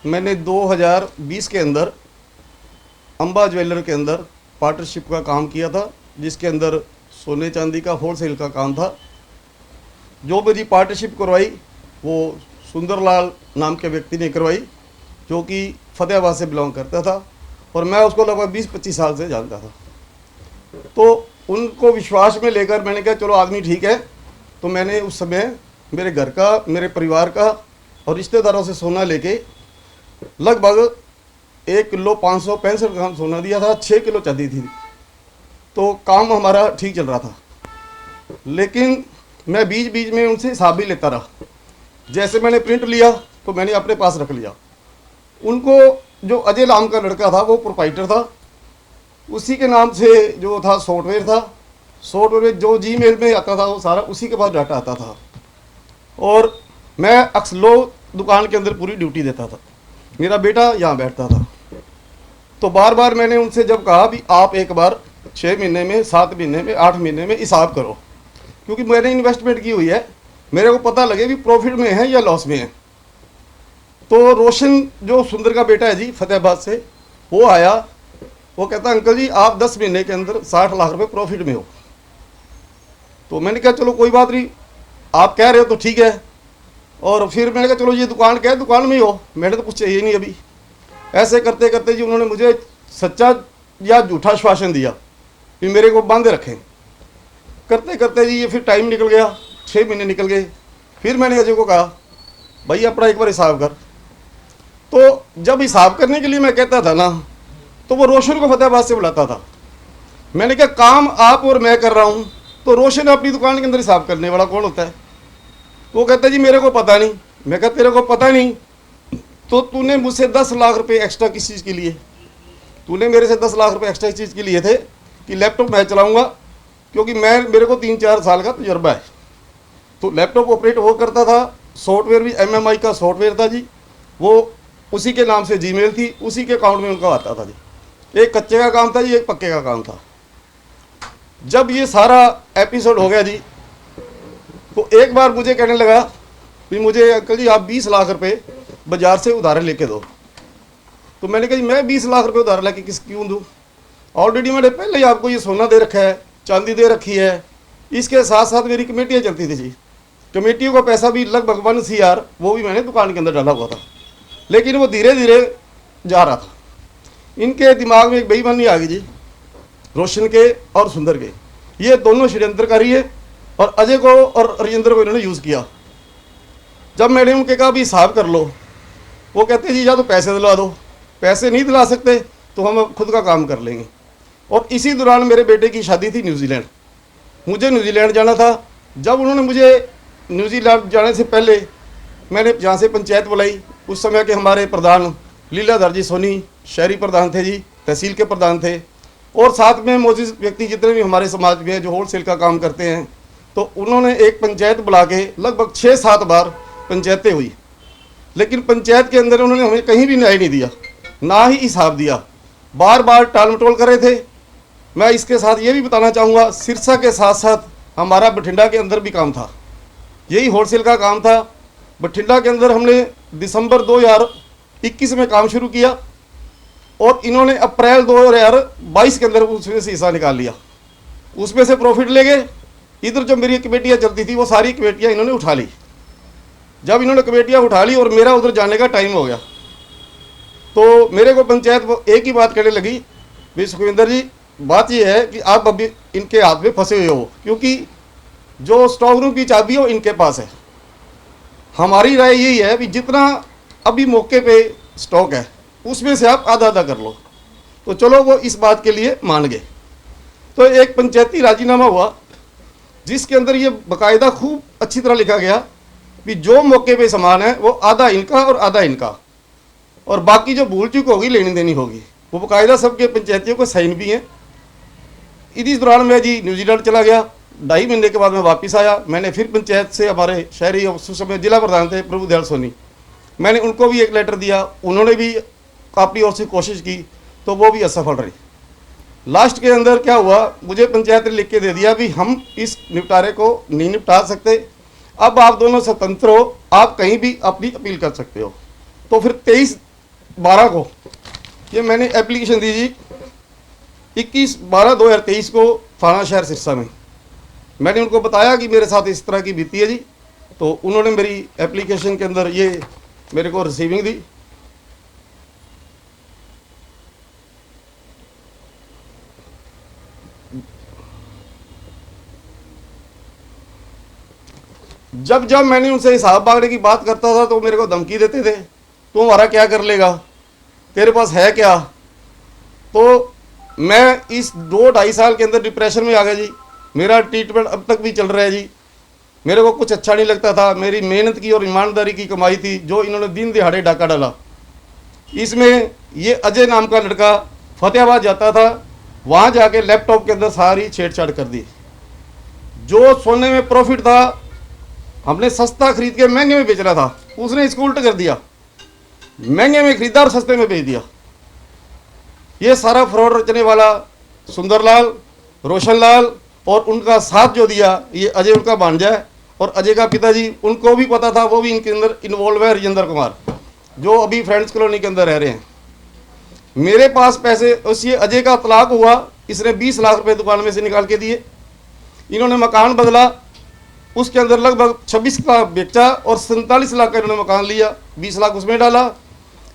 मैंने 2020 के अंदर अंबा ज्वेलर के अंदर पार्टनरशिप का काम किया था, जिसके अंदर सोने चांदी का होलसेल का काम था। जो मेरी पार्टनरशिप करवाई वो सुंदरलाल नाम के व्यक्ति ने करवाई, जो कि फतेहाबाद से बिलोंग करता था और मैं उसको लगभग 20-25 साल से जानता था। तो उनको विश्वास में लेकर मैंने कहा चलो आदमी ठीक है। तो मैंने उस समय मेरे घर का, मेरे परिवार का और रिश्तेदारों से सोना लेके लगभग 1 किलो 565 ग्राम सोना दिया था, 6 किलो चांदी थी। तो काम हमारा ठीक चल रहा था, लेकिन मैं बीच बीच में उनसे हिसाब भी लेता रहा। जैसे मैंने प्रिंट लिया तो मैंने अपने पास रख लिया। उनको जो अजय नाम का लड़का था वो प्रोप्राइटर था, उसी के नाम से जो था सॉफ्टवेयर था। सॉफ्टवेयर में जो जीमेल में आता था वो सारा उसी के पास डाटा आता था और मैं अक्सलो दुकान के अंदर पूरी ड्यूटी देता था। मेरा बेटा यहाँ बैठता था। तो बार बार मैंने उनसे जब कहा भी आप एक बार 6 महीने में, 7 महीने में, 8 महीने में हिसाब करो, क्योंकि मैंने इन्वेस्टमेंट की हुई है, मेरे को पता लगे भी प्रॉफिट में है या लॉस में है। तो रोशन जो सुंदर का बेटा है जी फतेहाबाद से, वो आया, वो कहता अंकल जी आप 10 महीने के अंदर 60 लाख रुपए प्रॉफिट में हो। तो मैंने कहा चलो कोई बात नहीं, आप कह रहे हो तो ठीक है। और फिर मैंने कहा चलो ये दुकान क्या है, दुकान में ही हो, मैंने तो कुछ चाहिए नहीं अभी। ऐसे करते करते जी उन्होंने मुझे सच्चा या झूठा आश्वासन दिया कि मेरे को बांधे रखें। करते करते जी ये फिर टाइम निकल गया, 6 महीने निकल गए। फिर मैंने अजय को कहा भाई अपना एक बार हिसाब कर। तो जब हिसाब करने के लिए मैं कहता था ना, तो वो रोशन को फतेहाबाद से बुलाता था। मैंने कहा काम आप और मैं कर रहा हूँ, तो रोशन अपनी दुकान के अंदर हिसाब करने वाला कौन होता है? वो कहता जी मेरे को पता नहीं। मैं कहता तेरे को पता नहीं तो तूने मुझसे 10 लाख रुपए एक्स्ट्रा किस चीज़ के लिए? तूने मेरे से 10 लाख रुपए एक्स्ट्रा इस चीज़ के लिए थे कि लैपटॉप मैं चलाऊंगा, क्योंकि मेरे को 3-4 साल का तजुर्बा है। तो लैपटॉप ऑपरेट वो करता था, सॉफ्टवेयर भी MMI का सॉफ्टवेयर था जी, वो उसी के नाम से जीमेल थी, उसी के अकाउंट में उनका आता था जी। एक कच्चे का काम था जी, एक पक्के का काम था। जब ये सारा एपिसोड हो गया जी, तो एक बार मुझे कहने लगा कि मुझे अंकल जी आप 20 लाख रुपए बाजार से उधार लेके दो। तो मैंने कहा जी मैं 20 लाख रुपए उधार लेके क्यों दूँ? ऑलरेडी मैंने पहले ही आपको ये सोना दे रखा है, चांदी दे रखी है, इसके साथ साथ मेरी कमेटियाँ चलती थी जी। कमेटियों का पैसा भी लगभग 1 CR वो भी मैंने दुकान के अंदर डाला हुआ था, लेकिन वो धीरे धीरे जा रहा था। इनके दिमाग में एक बेईमानी आ गई जी, रोशन के और सुंदर के। ये दोनों षड्यंत्रकारी है और अजय को और राजेंद्र को इन्होंने यूज़ किया। जब मैंने उनके कहा भी हिसाब कर लो, वो कहते जी या तो पैसे दिला दो, पैसे नहीं दिला सकते तो हम खुद का काम कर लेंगे। और इसी दौरान मेरे बेटे की शादी थी न्यूजीलैंड, मुझे न्यूजीलैंड जाना था। जब उन्होंने मुझे न्यूजीलैंड जाने से पहले मैंने जहाँ से पंचायत बुलाई, उस समय के हमारे प्रधान लीलाधर जी सोनी शहरी प्रधान थे जी, तहसील के प्रधान थे, और साथ में मौजूद व्यक्ति जितने भी हमारे समाज में जो होलसेल का काम करते हैं, तो उन्होंने एक पंचायत बुला के लगभग 6-7 बार पंचायतें हुई, लेकिन पंचायत के अंदर उन्होंने हमें कहीं भी न्याय नहीं दिया, ना ही हिसाब दिया। बार बार टाल मटोल कर रहे थे। मैं इसके साथ ये भी बताना चाहूँगा, सिरसा के साथ साथ हमारा बठिंडा के अंदर भी काम था, यही होलसेल का काम था। बठिंडा के अंदर हमने दिसंबर 2021 में काम शुरू किया और इन्होंने अप्रैल 2022 के अंदर उसमें से हिस्सा निकाल लिया, उसमें से प्रॉफिट ले गए। इधर जो मेरी कमेटियाँ चलती थी वो सारी कमेटियाँ इन्होंने उठा ली। जब इन्होंने कमेटियाँ उठा ली और मेरा उधर जाने का टाइम हो गया, तो मेरे को पंचायत एक ही बात कहने लगी, भी सुखविंदर जी बात ये है कि आप अभी इनके हाथ में फंसे हुए हो, क्योंकि जो स्टॉक रूम की चाबी हो इनके पास है। हमारी राय यही है भी जितना अभी मौके पे स्टॉक है उसमें से आप आधा आधा कर लो। तो चलो वो इस बात के लिए मान गए। तो एक पंचायती राजीनामा हुआ जिसके अंदर ये बाकायदा खूब अच्छी तरह लिखा गया कि जो मौके पे सामान है वो आधा इनका और आधा इनका, और बाकी जो भूल चूक होगी लेनी देनी होगी। वो बाकायदा सबके पंचायतियों को साइन भी हैं। इसी दौरान मैं जी न्यूजीलैंड चला गया। 2.5 महीने के बाद मैं वापस आया। मैंने फिर पंचायत से हमारे शहरी उस समय जिला प्रधान थे प्रभुदयाल सोनी, मैंने उनको भी एक लेटर दिया, उन्होंने भी अपनी ओर से कोशिश की, तो वो भी असफल रही। लास्ट के अंदर क्या हुआ, मुझे पंचायत ने लिख के दे दिया भी हम इस निपटारे को नहीं निपटा सकते, अब आप दोनों स्वतंत्र हो, आप कहीं भी अपनी अपील कर सकते हो। तो फिर 23 12 को ये मैंने एप्लीकेशन दी जी, 21/12/2023 को थाना शहर सिरसा में। मैंने उनको बताया कि मेरे साथ इस तरह की बीती है जी, तो उन्होंने मेरी एप्लीकेशन के अंदर ये मेरे को रिसीविंग दी। जब जब मैंने उनसे हिसाब मांगने की बात करता था तो मेरे को धमकी देते थे, तू हमारा क्या कर लेगा, तेरे पास है क्या। तो मैं इस 2-2.5 साल के अंदर डिप्रेशन में आ गया जी। मेरा ट्रीटमेंट अब तक भी चल रहा है जी। मेरे को कुछ अच्छा नहीं लगता था। मेरी मेहनत की और ईमानदारी की कमाई थी जो इन्होंने दिन दिहाड़े डाका डाला। इसमें ये अजय नाम का लड़का फतेहाबाद जाता था, वहाँ जाके लैपटॉप के अंदर सारी छेड़छाड़ कर दी। जो सोने में प्रॉफिट था हमने सस्ता खरीद के महंगे में बेचना था, उसने इसको उल्टा कर दिया, महंगे में खरीदा और सस्ते में बेच दिया। ये सारा फ्रॉड रचने वाला सुंदरलाल, रोशनलाल और उनका साथ जो दिया ये अजय उनका भांजा है। और अजय का पिताजी, उनको भी पता था, वो भी इनके अंदर इन्वॉल्व है, राजेंद्र कुमार, जो अभी फ्रेंड्स कॉलोनी के अंदर रह रहे हैं। मेरे पास पैसे, उस ये अजय का तलाक हुआ, इसने 20 लाख रुपए दुकान में से निकाल के दिए। इन्होंने मकान बदला, उसके अंदर लगभग 26 लाख बेचा और 47 लाख का इन्होंने मकान लिया, 20 लाख उसमें डाला।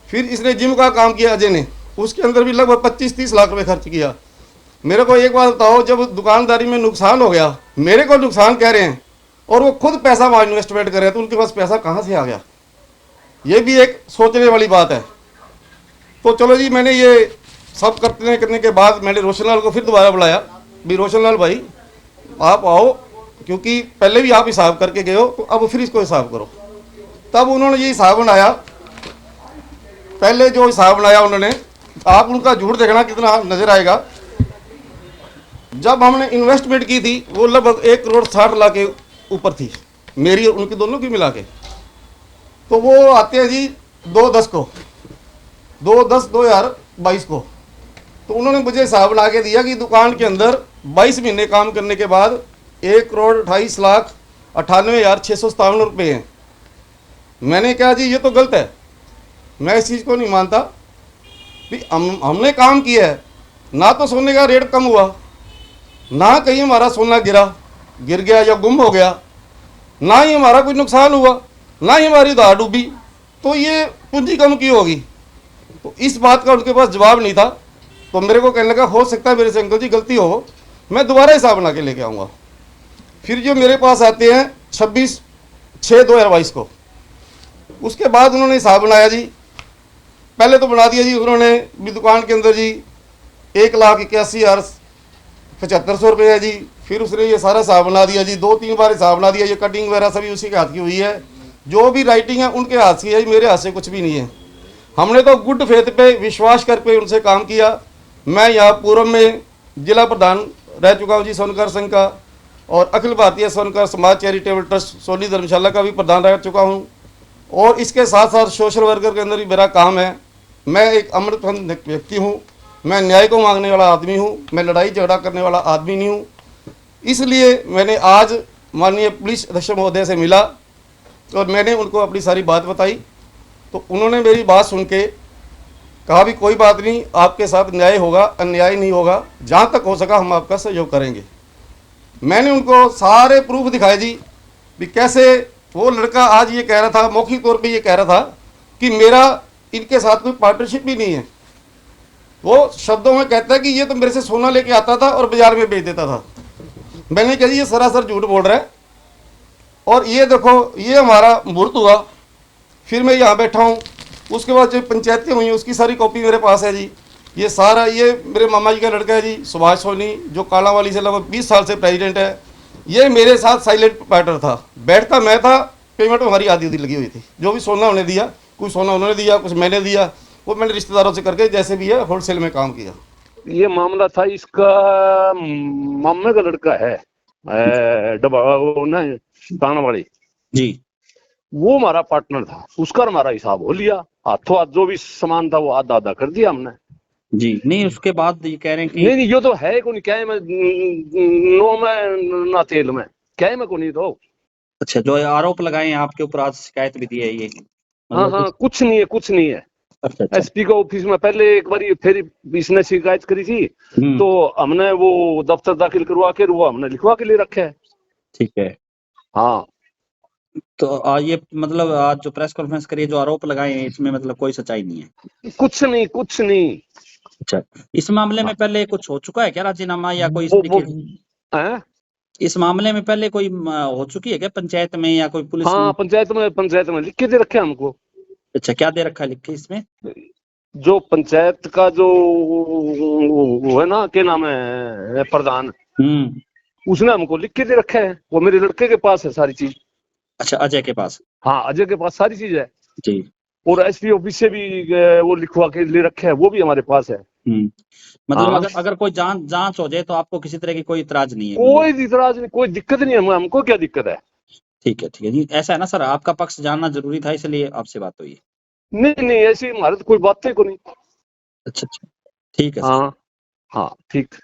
फिर इसने जिम का काम किया अजय ने, उसके अंदर भी लगभग 25-30 लाख रुपए खर्च किया। मेरे को एक बात बताओ, जब दुकानदारी में नुकसान हो गया, मेरे को नुकसान कह रहे हैं और वो खुद पैसा वहाँ इन्वेस्टमेंट कर रहे हैं, तो उनके पास पैसा कहाँ से आ गया, ये भी एक सोचने वाली बात है। तो चलो जी, मैंने ये सब करने के बाद मैंने रोशनलाल को फिर दोबारा बुलाया, भी रोशनलाल भाई आप आओ, क्योंकि पहले भी आप हिसाब करके गए हो, तो अब फिर इसको हिसाब करो। तब उन्होंने ये हिसाब बनाया, पहले जो हिसाब बनाया उन्होंने, आप उनका झूठ देखना कितना नजर आएगा। जब हमने इन्वेस्टमेंट की थी वो लगभग 1,60,00,000 के ऊपर थी, मेरी और उनकी दोनों की मिला के। तो वो आते हैं जी 2/10 को, 2/10/2022 को। तो उन्होंने मुझे हिसाब बना के दिया कि दुकान के अंदर 22 महीने काम करने के बाद 1,28,98,657 रुपये हैं। मैंने कहा जी ये तो गलत है, मैं इस चीज़ को नहीं मानता। भी हमने काम किया है, ना तो सोने का रेट कम हुआ, ना कहीं हमारा सोना गिर गया या गुम हो गया, ना ही हमारा कोई नुकसान हुआ, ना ही हमारी उधार डूबी, तो ये पूंजी कम की होगी। तो इस बात का उनके पास जवाब नहीं था। तो मेरे को कहने लगा हो सकता है मेरे से अंकल जी गलती हो, मैं दोबारा हिसाब बना के लेके आऊँगा। फिर जो मेरे पास आते हैं 26/6/2022 को, उसके बाद उन्होंने हिसाब बनाया जी। पहले तो बना दिया जी उन्होंने भी दुकान के अंदर जी 1,81,75 रुपये है जी। फिर उसने ये सारा हिसाब बना दिया जी, 2-3 बार हिसाब बना दिया। ये कटिंग वगैरह सभी उसी के हाथ की हुई है, जो भी राइटिंग है उनके हाथ की है, मेरे हाथ से कुछ भी नहीं है। हमने तो गुड फेथ पे विश्वास करके उनसे काम किया। मैं यहाँ पूर्व में जिला प्रधान रह चुका हूँ जी सोनकर संघ का, और अखिल भारतीय सोनकर समाज चैरिटेबल ट्रस्ट सोनी धर्मशाला का भी प्रधान रह चुका हूँ। और इसके साथ साथ सोशल वर्कर के अंदर भी मेरा काम है। मैं एक अमृतपंथ व्यक्ति हूँ, मैं न्याय को मांगने वाला आदमी हूँ, मैं लड़ाई झगड़ा करने वाला आदमी नहीं हूँ। इसलिए मैंने आज माननीय पुलिस अधीक्षक महोदय से मिला और मैंने उनको अपनी सारी बात बताई। तो उन्होंने मेरी बात सुन के कहा भी कोई बात नहीं, आपके साथ न्याय होगा, अन्याय नहीं होगा, जहाँ तक हो सका हम आपका सहयोग करेंगे। मैंने उनको सारे प्रूफ दिखाए जी, भी कैसे वो लड़का आज ये कह रहा था, मौखिक तौर पे ये कह रहा था कि मेरा इनके साथ कोई पार्टनरशिप भी नहीं है। वो शब्दों में कहता है कि ये तो मेरे से सोना लेके आता था और बाजार में बेच देता था। मैंने कहा जी ये सरासर झूठ बोल रहा है। और ये देखो ये हमारा मुहूर्त हुआ, फिर मैं यहाँ बैठा हूँ। उसके बाद जो पंचायतें हुई उसकी सारी कॉपी मेरे पास है जी। ये सारा, ये मेरे मामा जी का लड़का है जी सुभाष सोनी, जो कालावाली से लगभग 20 साल से प्रेसिडेंट है। ये मेरे साथ साइलेंट पार्टनर था, बैठता मैं था, पेमेंट हमारी आधी आधी लगी हुई थी। जो भी सोना उन्हें दिया, कुछ सोना उन्होंने दिया, कुछ मैंने दिया, वो मैंने रिश्तेदारों से करके जैसे भी है होलसेल में काम किया। ये मामला था, इसका मामे का लड़का है डबा वो ना ताना वाली जी, वो हमारा पार्टनर था, उसका हमारा हिसाब हो लिया, हाथों हाथ जो भी सामान था वो आधा आधा कर दिया हमने जी। नहीं उसके बाद ये कह रहे हैं कि नहीं ये तो है को नहीं, क्या है मैं नो में ना तेल में, क्या है मैं को नहीं तो। अच्छा, जो आरोप लगाए हैं आपके ऊपर, आज शिकायत भी दी है ये, हाँ हाँ, कुछ नहीं है, कुछ नहीं है। अच्छा अच्छा। एसपी का ऑफिस में पहले एक बार फिर इसने शिकायत करी थी, तो हमने वो दफ्तर दाखिल करवा के वो हमने लिखवा के ले रखे है। ठीक है। हाँ तो ये मतलब आज जो प्रेस कॉन्फ्रेंस करी, जो आरोप लगाए हैं, इसमें मतलब कोई सच्चाई नहीं है? कुछ नहीं कुछ नहीं। अच्छा, इस मामले में पहले कुछ हो चुका है क्या राजीनामा या कोई इस वो तरीके? हैं? इस मामले में पहले कोई हो चुकी है क्या पंचायत में या कोई पुलिस हाँ में? पंचायत में लिख के दे रखे हमको। अच्छा, क्या दे रखा है लिख के इसमें? जो पंचायत का जो वो है ना, क्या नाम है, प्रधान, उसने हमको लिख के दे रखा है। वो मेरे लड़के के पास है सारी चीज। अच्छा, अजय के पास? हाँ अजय के पास सारी चीज है। जी। और एसपी ऑफिस से भी वो लिखवा के ले रखे है, वो भी हमारे पास है। मतलब हाँ। अगर कोई जांच हो जाए तो आपको किसी तरह की कोई इतराज नहीं है? कोई इतराज नहीं, कोई दिक्कत नहीं है, हमको क्या दिक्कत है। ठीक है जी। ऐसा है ना सर, आपका पक्ष जानना जरूरी था, इसलिए आपसे बात हुई है। नहीं नहीं ऐसी हमारे तो कोई बातें को नहीं। अच्छा अच्छा, ठीक है सर। हाँ हाँ ठीक।